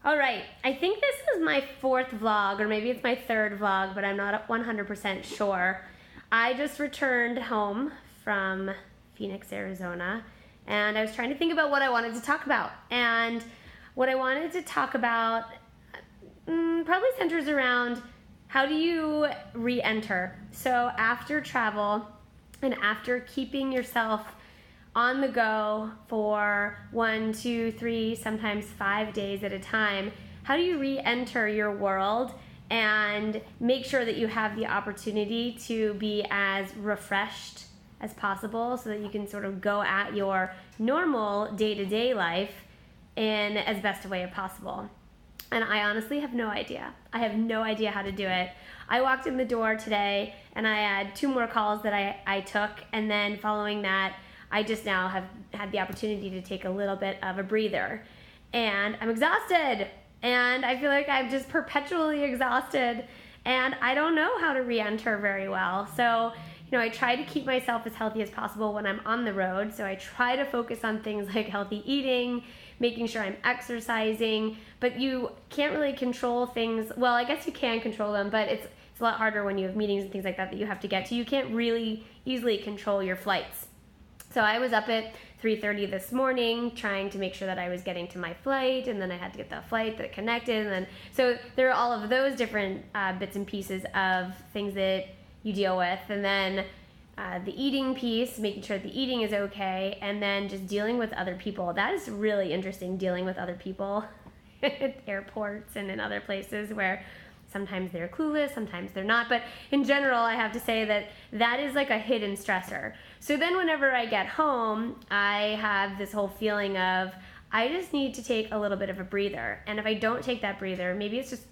All right, I think this is my fourth vlog, or maybe it's my third vlog, but I'm not 100% sure. I just returned home from Phoenix, Arizona, and I was trying to think about what I wanted to talk about. And what I wanted to talk about probably centers around how do you re-enter. So after travel and after keeping yourself on the go for 1, 2, 3, sometimes 5 days at a time, how do you re-enter your world and make sure that you have the opportunity to be as refreshed as possible so that you can sort of go at your normal day-to-day life in as best a way as possible? And I honestly have no idea. I have no idea how to do it. I walked in the door today and I had 2 more calls that I took, and then following that, I just now have had the opportunity to take a little bit of a breather. And I'm exhausted. And I feel like I'm just perpetually exhausted. And I don't know how to re-enter very well. So, I try to keep myself as healthy as possible when I'm on the road. So I try to focus on things like healthy eating, making sure I'm exercising. But you can't really control things. Well, I guess you can control them, but it's a lot harder when you have meetings and things like that you have to get to. You can't really easily control your flights. So I was up at 3:30 this morning trying to make sure that I was getting to my flight, and then I had to get the flight that connected, and then so there are all of those different bits and pieces of things that you deal with, and then the eating piece, making sure that the eating is okay, and then just dealing with other people. That is really interesting, dealing with other people at airports and in other places where sometimes they're clueless, sometimes they're not. But in general, I have to say that is like a hidden stressor. So then whenever I get home, I have this whole feeling of, I just need to take a little bit of a breather. And if I don't take that breather, maybe it's just,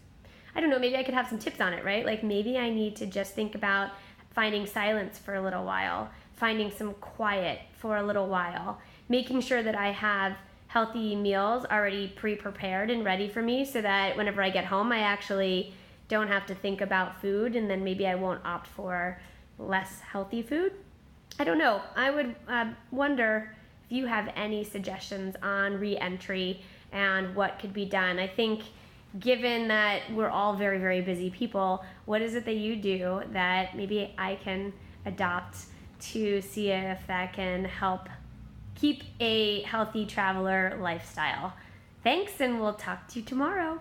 I don't know, maybe I could have some tips on it, right? Like maybe I need to just think about finding silence for a little while, finding some quiet for a little while, making sure that I have healthy meals already pre-prepared and ready for me so that whenever I get home, I actually don't have to think about food, and then maybe I won't opt for less healthy food. I don't know. I would wonder if you have any suggestions on re-entry and what could be done. I think given that we're all very, very busy people, what is it that you do that maybe I can adopt to see if that can help keep a healthy traveler lifestyle? Thanks, and we'll talk to you tomorrow.